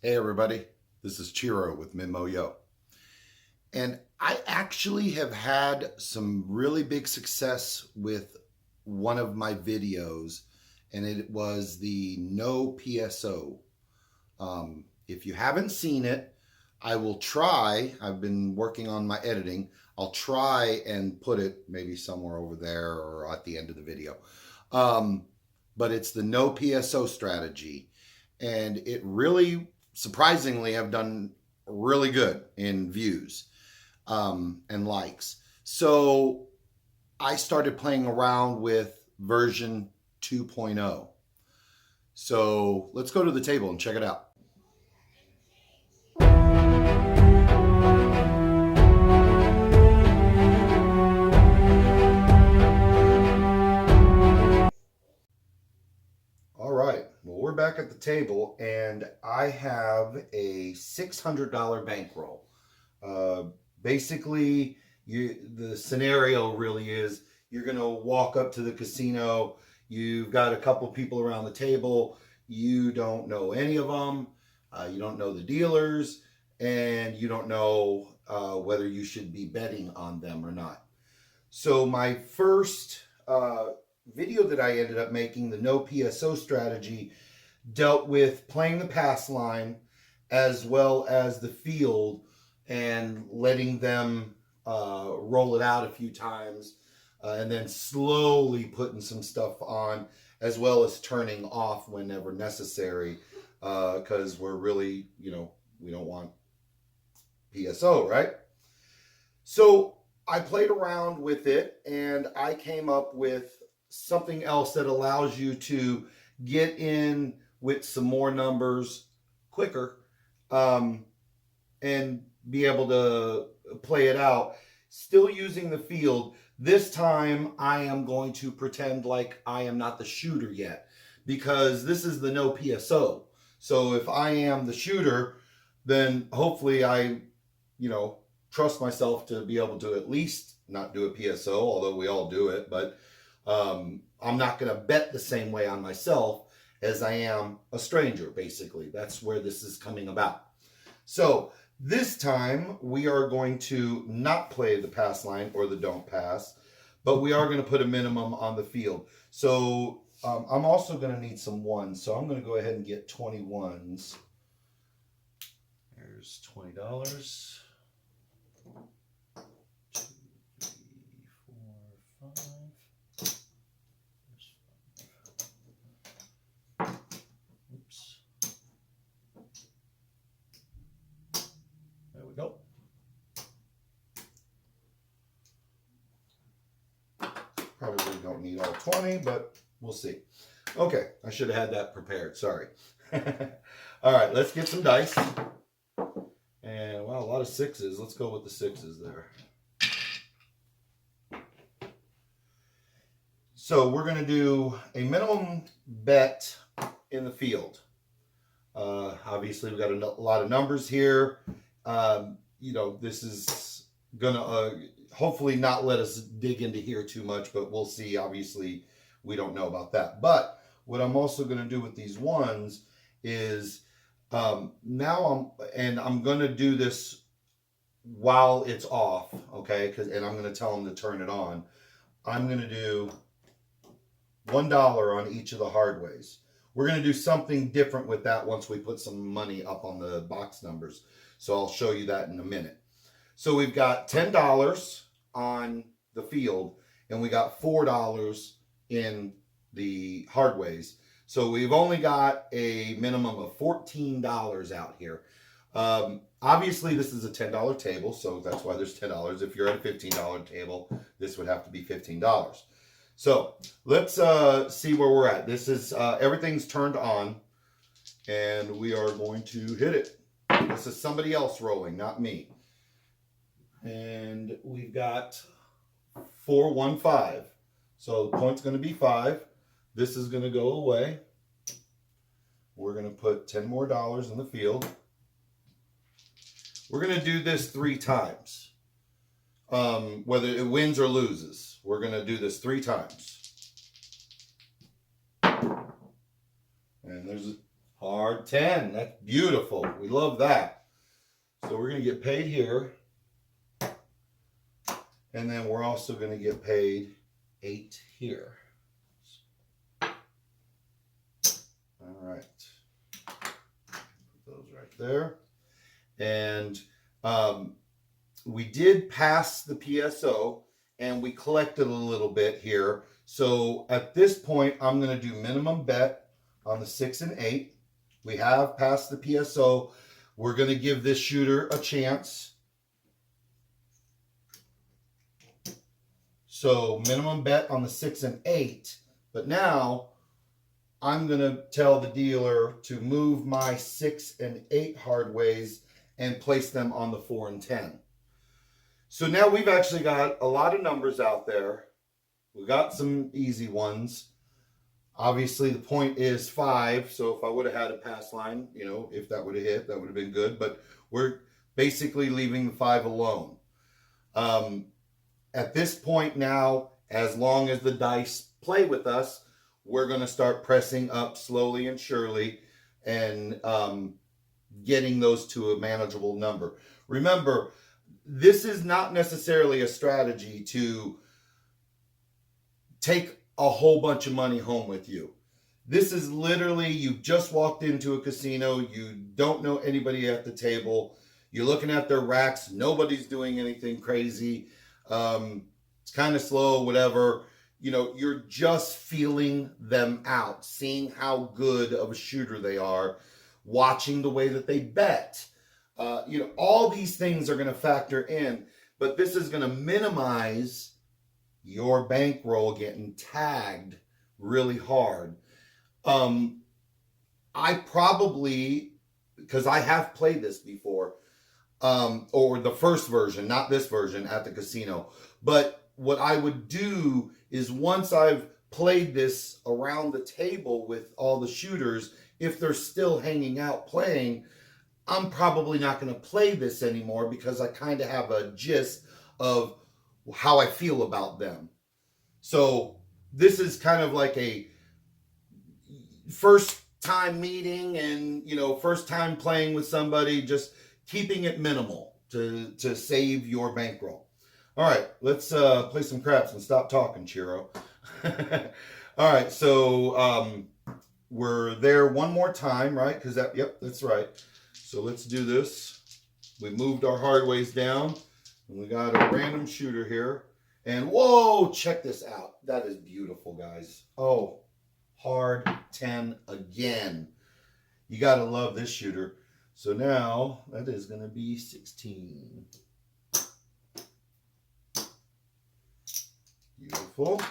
Hey everybody, this is Chiro with Yo. And I actually have had some really big success with one of my videos, and it was the no P.S.O. If you haven't seen it, I will try. I've been working on my editing. I'll try and put it maybe somewhere over there or at the end of the video. Um, but it's the no P.S.O. strategy. And it really, surprisingly, have done really good in views and likes. So I started playing around with version 2.0. So let's go to the table and check it out. All right. Well, we're back at the table, and I have a $600 bankroll. Uh, Basically, the scenario really is you're going to walk up to the casino. You've got a couple people around the table. You don't know any of them. You don't know the dealers, and you don't know whether you should be betting on them or not. So my first video that I ended up making, the no PSO strategy, dealt with playing the pass line as well as the field and letting them roll it out a few times and then slowly putting some stuff on as well as turning off whenever necessary because we're really, we don't want PSO, right? So I played around with it and I came up with something else that allows you to get in with some more numbers quicker and be able to play it out, still using the field. This time I am going to pretend like I am not the shooter yet because this is the no PSO. So if I am the shooter, then hopefully I, trust myself to be able to at least not do a PSO, although we all do it, but I'm not going to bet the same way on myself as I am a stranger, basically. That's where this is coming about. So this time we are going to not play the pass line or the don't pass, but we are going to put a minimum on the field. So I'm also going to need some ones. So I'm going to go ahead and get 20 ones. There's $20. 2, 3, 4, 5. Oops. There we go. Probably don't need all 20, but we'll see. Okay, I should have had that prepared. Sorry. All right, let's get some dice. And wow, a lot of sixes. Let's go with the sixes there. So we're going to do a minimum bet in the field. Obviously, we've got a lot of numbers here. This is going to hopefully not let us dig into here too much, but we'll see. Obviously, we don't know about that. But what I'm also going to do with these ones is I'm going to do this while it's off, okay? And I'm going to tell them to turn it on. I'm going to do $1 on each of the hardways. We're going to do something different with that once we put some money up on the box numbers. So I'll show you that in a minute. So we've got $10 on the field and we got $4 in the hardways. So we've only got a minimum of $14 out here. Obviously, this is a $10 table, so that's why there's $10. If you're at a $15 table, this would have to be $15. So let's see where we're at. This is everything's turned on, and we are going to hit it. This is somebody else rolling, not me. And we've got 4, 1, 5. So the point's going to be 5. This is going to go away. We're going to put 10 more dollars in the field. We're going to do this 3 times. Whether it wins or loses, we're going to do this 3 times. And there's Hard 10. That's beautiful. We love that. So we're going to get paid here. And then we're also going to get paid 8 here. All right. Put those right there. And we did pass the P.S.O. and we collected a little bit here. So at this point, I'm going to do minimum bet on the 6 and 8. We have passed the P.S.O. We're going to give this shooter a chance. So minimum bet on the 6 and 8. But now I'm going to tell the dealer to move my 6 and 8 hard ways and place them on the 4 and 10. So now we've actually got a lot of numbers out there. We got some easy ones. Obviously the point is 5. So if I would have had a pass line, you know, if that would have hit, that would have been good. But we're basically leaving the 5 alone. At this point now, as long as the dice play with us, we're going to start pressing up slowly and surely and getting those to a manageable number. Remember, this is not necessarily a strategy to take a whole bunch of money home with you. This is literally, you've just walked into a casino, you don't know anybody at the table, you're looking at their racks, nobody's doing anything crazy, it's kind of slow, whatever. You know, you're just feeling them out, seeing how good of a shooter they are, watching the way that they bet. You know, all these things are going to factor in, but this is going to minimize your bankroll getting tagged really hard. I probably, because I have played this before, or the first version, not this version at the casino, but what I would do is once I've played this around the table with all the shooters, if they're still hanging out playing, I'm probably not going to play this anymore because I kind of have a gist of how I feel about them. So this is kind of like a first time meeting and, you know, first time playing with somebody, just keeping it minimal to save your bankroll. All right, let's play some craps and stop talking, Chiro. All right, so we're there one more time, right? Because that, yep, that's right. So let's do this. We moved our hard ways down, and we got a random shooter here. And whoa, check this out. That is beautiful, guys. Oh, hard 10 again. You got to love this shooter. So now that is going to be 16. Beautiful.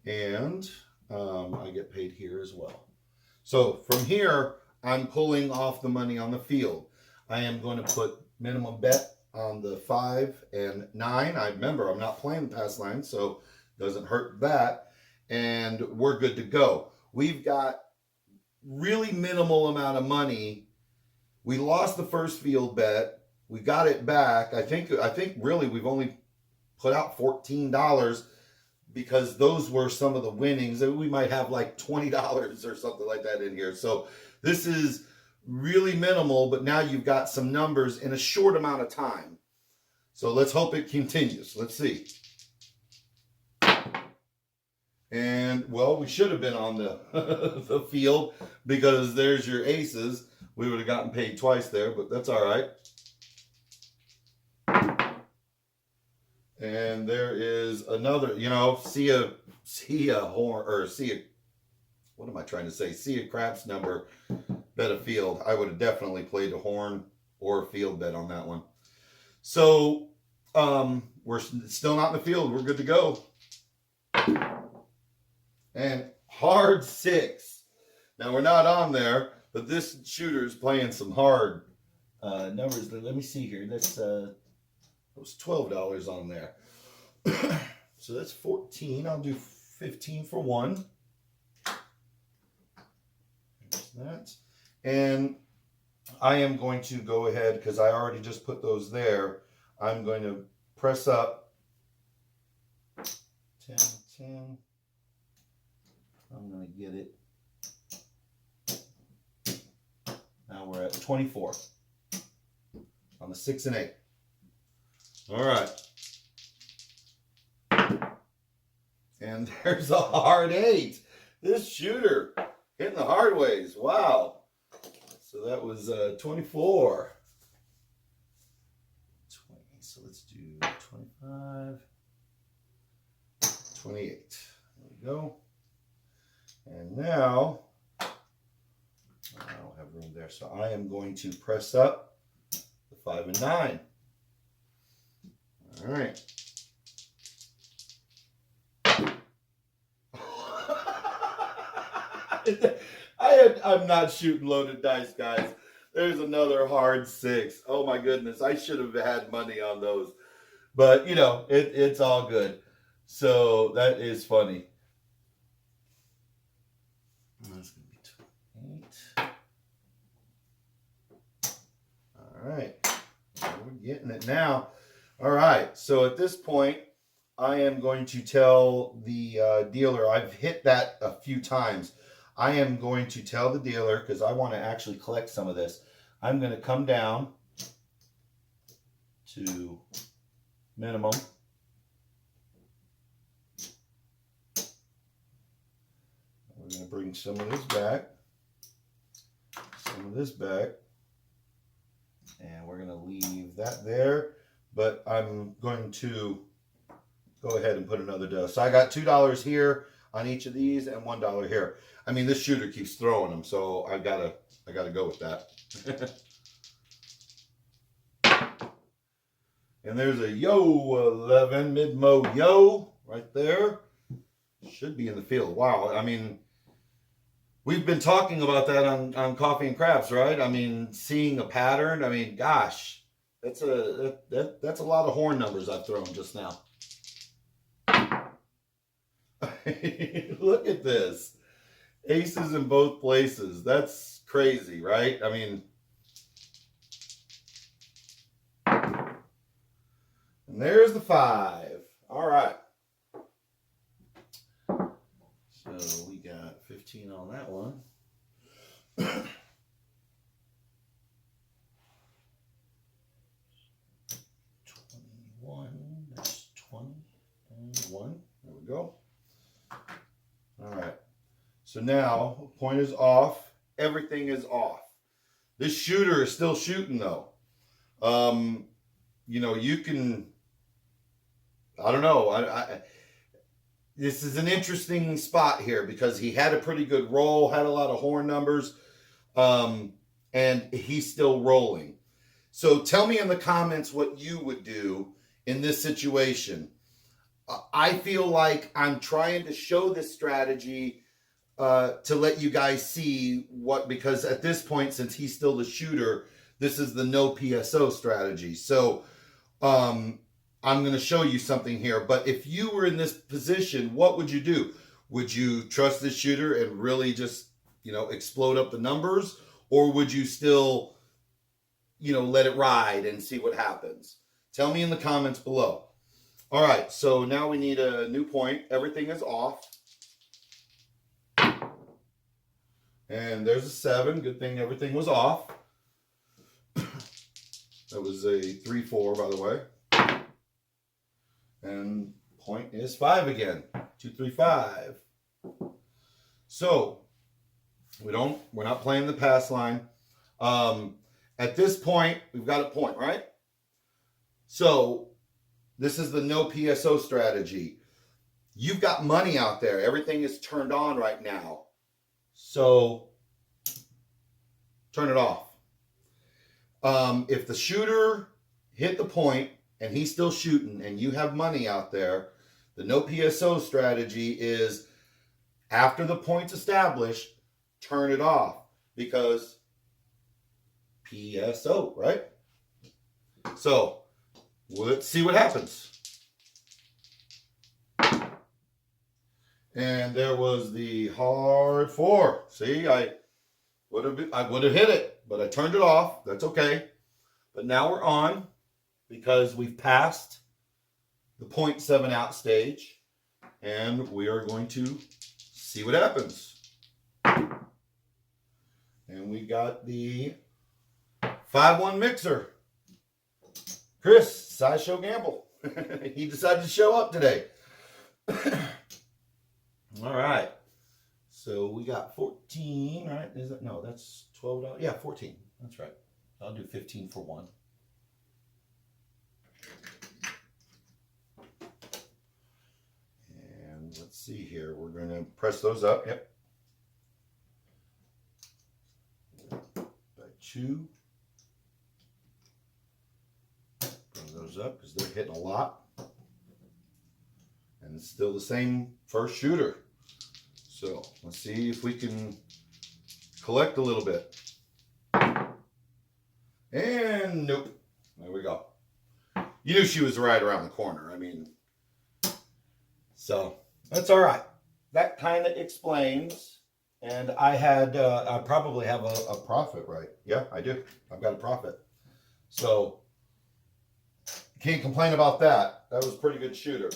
And I get paid here as well. So from here, I'm pulling off the money on the field. I am going to put minimum bet on the 5 and 9. I remember I'm not playing the pass line, so it doesn't hurt that. And we're good to go. We've got really minimal amount of money. We lost the first field bet. We got it back. I think really we've only put out $14 because those were some of the winnings. We might have like $20 or something like that in here. So this is really minimal, but now you've got some numbers in a short amount of time. So let's hope it continues. Let's see. And, well, we should have been on the, the field because there's your aces. We would have gotten paid twice there, but that's all right. And there is another, you know, see a horn, or what am I trying to say? See a craps number, bet a field. I would have definitely played a horn or a field bet on that one. So we're still not in the field. We're good to go. And hard 6. Now we're not on there, but this shooter is playing some hard numbers. Let me see here. That's it was $12 on there. So that's 14. I'll do 15 for 1. There's that. And I am going to go ahead, because I already just put those there. I'm going to press up 10, 10. I'm going to get it 24 on the 6 and 8. All right. And there's a hard 8. This shooter hitting the hard ways. Wow. So that was 24. 20. So let's do 25. 28. There we go. And now, I don't have room there. So I am going to press up the 5 and 9. All right. I'm not shooting loaded dice, guys. There's another hard 6. Oh my goodness, I should have had money on those, but you know it's all good. So that is funny. That's gonna be 28. All right, we're getting it now. All right, so at this point, I am going to tell the dealer. I've hit that a few times. I am going to tell the dealer, because I want to actually collect some of this. I'm going to come down to minimum. We're going to bring some of this back. Some of this back. And we're going to leave that there. But I'm going to go ahead and put another $1. So I got $2 here on each of these and $1 here. I mean, this shooter keeps throwing them, so I gotta go with that. And there's a Yo 11 mid-mo Yo right there. Should be in the field. Wow. I mean, we've been talking about that on Coffee and Crafts, right? I mean, seeing a pattern. I mean, gosh, that's a lot of horn numbers I've thrown just now. Look at this. Aces in both places. That's crazy, right? I mean, and there's the 5. All right. So we got 15 on that one. 21. That's 20 and 1. There we go. All right. So now, point is off. Everything is off. This shooter is still shooting, though. You know, you can, I don't know. This is an interesting spot here because he had a pretty good roll, had a lot of horn numbers, and he's still rolling. So tell me in the comments what you would do in this situation. I feel like I'm trying to show this strategy to let you guys see what, because at this point, since he's still the shooter, this is the no P.S.O strategy. So I'm going to show you something here. But if you were in this position, what would you do? Would you trust this shooter and really just, you know, explode up the numbers? Or would you still, you know, let it ride and see what happens? Tell me in the comments below. All right, so now we need a new point. Everything is off. And there's a 7. Good thing everything was off. That was a 3-4, by the way. And point is 5 again. 2, 3, 5. So we're not playing the pass line. At this point, we've got a point, right? So this is the no P.S.O strategy. You've got money out there. Everything is turned on right now. So turn it off. If the shooter hit the point and he's still shooting and you have money out there, the no P.S.O strategy is after the point's established, turn it off because P.S.O, right? So let's see what happens. And there was the hard 4. See, I would have hit it, but I turned it off. That's okay. But now we're on because we've passed the 0.7 out stage, and we are going to see what happens. And we got the 5-1 mixer. Chris, Sideshow Gamble. He decided to show up today. All right. So we got 14, right? Is it? No, that's $12. Yeah, 14. That's right. I'll do 15 for one. And let's see here. We're going to press those up. Yep. By 2. Bring those up because they're hitting a lot. And it's still the same first shooter. So let's see if we can collect a little bit. And nope. There we go. You knew she was right around the corner. I mean, so that's all right. That kind of explains. And I probably have a profit, right? Yeah, I do. I've got a profit. So can't complain about that. That was a pretty good shooter.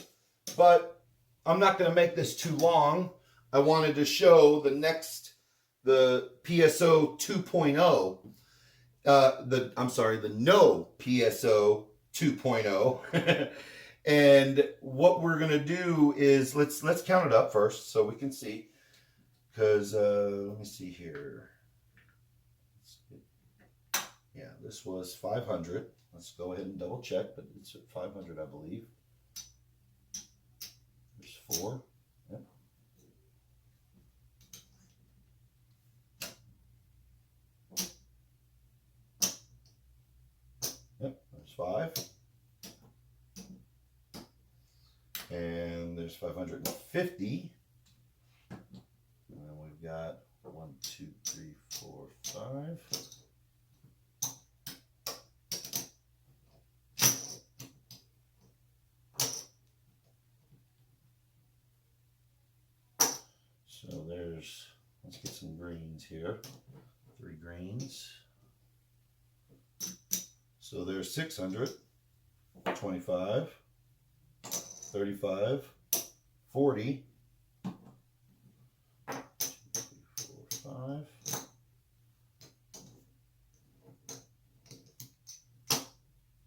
But I'm not going to make this too long. I wanted to show the P.S.O 2.0. The no P.S.O 2.0. And what we're going to do is let's count it up first so we can see. Because let me see here. Yeah, this was 500. Let's go ahead and double check, but it's at 500, I believe. There's 4. Yep. Yep, there's 5. And there's 550. And then we've got 1, 2, 3, 4, 5. So let's get some greens here. 3 greens. So there's 600, 25, 35, 40, 2, 3, 4, 5,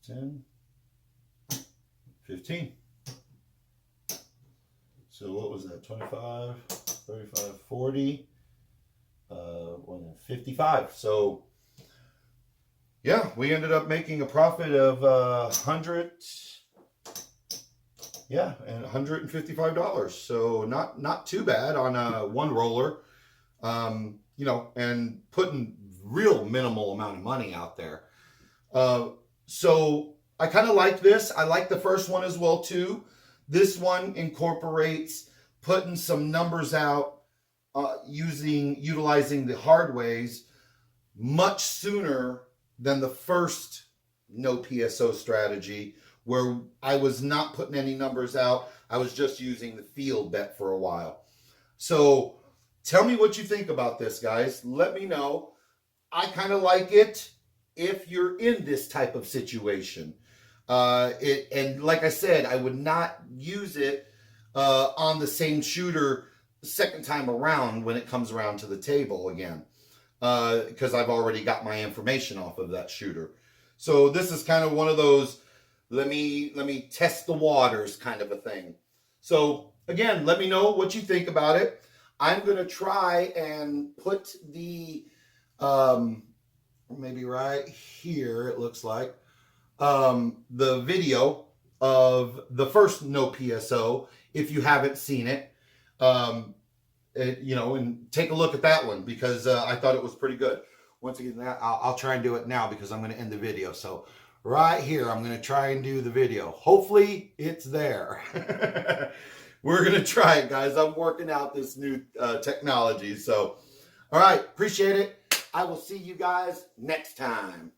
10, 15. So what was that? 25, 35, 40, 55. So yeah, we ended up making a profit of $155. So not too bad on one roller, and putting real minimal amount of money out there. So I kind of like this. I like the first one as well too. This one incorporates putting some numbers out, utilizing the hard ways much sooner than the first no P.S.O strategy, where I was not putting any numbers out. I was just using the field bet for a while. So tell me what you think about this, guys. Let me know. I kind of like it if you're in this type of situation. And like I said, I would not use it on the same shooter the second time around when it comes around to the table again, because I've already got my information off of that shooter. So this is kind of one of those let me test the waters kind of a thing. So again, let me know what you think about it. I'm going to try and put the maybe right here, it looks like, the video of the first no P.S.O if you haven't seen it, and take a look at that one, because I thought it was pretty good. Once again, I'll try and do it now because I'm going to end the video. So right here, I'm going to try and do the video. Hopefully it's there. We're going to try it, guys. I'm working out this new technology. So, all right, appreciate it. I will see you guys next time.